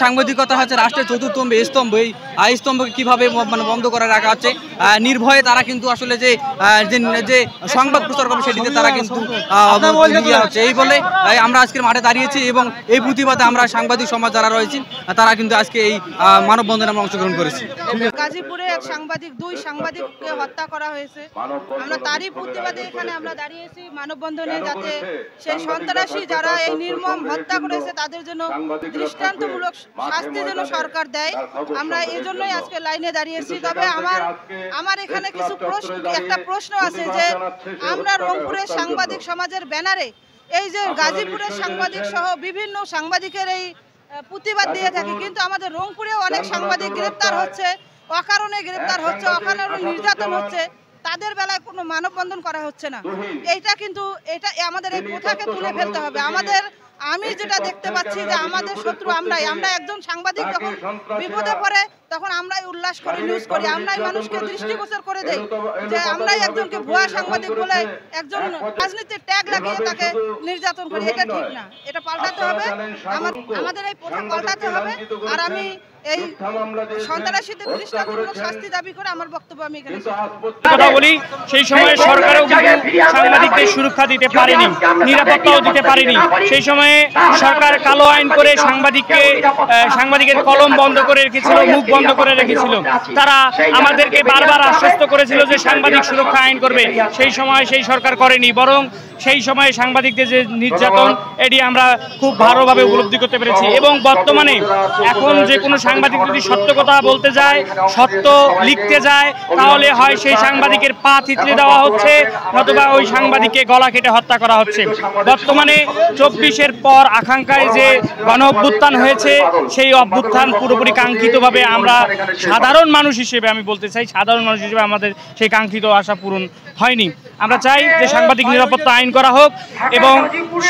সাংবাদিকতা হচ্ছে রাষ্ট্রের চতুর্থ স্তম্ভ। এই স্তম্ভকে কীভাবে মানে বন্ধ করে রাখা হচ্ছে, নির্ভয়ে তারা কিন্তু আসলে যে সংবাদ প্রচার করবে সেটিতে তারা কিন্তু হচ্ছে। এই বলে আমরা আজকের মাঠে দাঁড়িয়েছি এবং এই প্রতিবাদে আমরা সাংবাদিক সমাজ যারা রয়েছেন তারা কিন্তু আজকে এই মানববন্ধনে আমরা অংশগ্রহণ করেছি। গাজীপুরে দুই সাংবাদিককে হত্যা করা হয়েছে, আমরা তারই প্রতিবাদে এখানে আমরা দাঁড়িয়েছি মানববন্ধনে, যাতে সেই সন্ত্রাসী যারা এই নির্মম হত্যা করেছে তাদের জন্য দৃষ্টান্তমূলক শাস্তি যেন সরকার দেয়। আমরা এজন্যই আজকে লাইনে দাঁড়িয়েছি। তবে আমার এখানে একটা প্রশ্ন আছে যে আমরা রংপুরের সাংবাদিক সমাজের ব্যানারে এই যে গাজীপুরের সাংবাদিক সহ বিভিন্ন সাংবাদিকের এই প্রতিবাদ দিয়ে থাকি, কিন্তু আমাদের রংপুরেও অনেক সাংবাদিক গ্রেপ্তার হচ্ছে, অকারণে গ্রেপ্তার হচ্ছে, অকারণে নির্যাতন হচ্ছে, তাদের বেলায় কোনো মানববন্ধন করা হচ্ছে না। এটা আমাদের এই প্রথাকে তুলে ফেলতে হবে। আমি যেটা দেখতে পাচ্ছি যে আমাদের শত্রু আমরা একজন সাংবাদিক যখন বিপদে পড়ে তখন আমরাই উল্লাস করি, নিউজ করি, আমরাই মানুষকে দৃষ্টিগোচর করে দেই যে আমরাই একজনকে ভুয়া সাংবাদিক বলে একজন রাজনীতির ট্যাগ লাগিয়ে তাকে নির্যাতন করি। এটা ঠিক না, এটা পাল্টাতে হবে, আমাদের এই প্রথা পাল্টাতে হবে। আর আমি এই সন্ত্রাসীদের দৃষ্টান্তমূলক শাস্তি দাবি করে আমার বক্তব্য আমি এখানে কথা বলি। সেই সময় সরকারও সাংবাদিকদের সুরক্ষা দিতে পারেনি, নিরাপত্তাও দিতে পারেনি। সেই সময়ে সরকার কালো আইন করে সাংবাদিকের কলম বন্ধ করে রেখেছিল, মুখ বন্ধ করে রেখেছিল। তারা আমাদেরকে বারবার আশ্বস্ত করেছিল যে সাংবাদিক সুরক্ষা আইন করবে, সেই সময় সেই সরকার করেনি, বরং সেই সময়ে সাংবাদিকদের যে নির্যাতন এটি আমরা খুব ভালোভাবে উপলব্ধি করতে পেরেছি। এবং বর্তমানে এখন যে কোনো সাংবাদিক যদি সত্য কথা বলতে যায়, সত্য লিখতে যায়, তাহলে হয় সেই সাংবাদিকের পা থিতলে দেওয়া হচ্ছে, অথবা ওই সাংবাদিককে গলা কেটে হত্যা করা হচ্ছে। বর্তমানে 24-এর পর আকাঙ্ক্ষায় যে গণ অভ্যুত্থান হয়েছে, সেই অভ্যুত্থান পুরোপুরি কাঙ্ক্ষিতভাবে আমরা সাধারণ মানুষ হিসেবে, আমি বলতে চাই সাধারণ মানুষ হিসেবে আমাদের সেই কাঙ্ক্ষিত আশা পূরণ হয়নি। আমরা চাই যে সাংবাদিক নিরাপত্তা আইন করা হোক এবং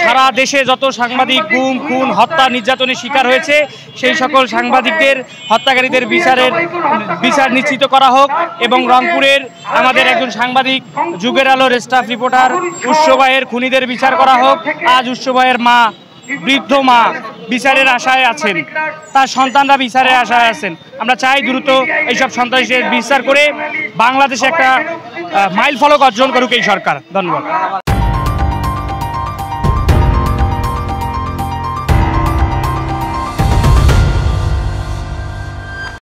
সারা দেশে যত সাংবাদিক গুম, খুন, হত্যা, নির্যাতনের শিকার হয়েছে সেই সকল সাংবাদিকদের, হত্যাকারীদের বিচার নিশ্চিত করা হোক। এবং রংপুরের আমাদের একজন সাংবাদিক যুগের আলোর স্টাফ রিপোর্টার উৎস ভাইয়ের খুনিদের বিচার করা হোক। আজ উৎস ভাইয়ের মা, বৃদ্ধ মা বিচারের আশায় আছেন, তার সন্তানরা বিচারের আশায় আছেন। আমরা চাই দ্রুত এইসব সন্ত্রাসীদের বিচার করে বাংলাদেশে একটা মাইল ফলক অর্জন করুক এই সরকার। ধন্যবাদ।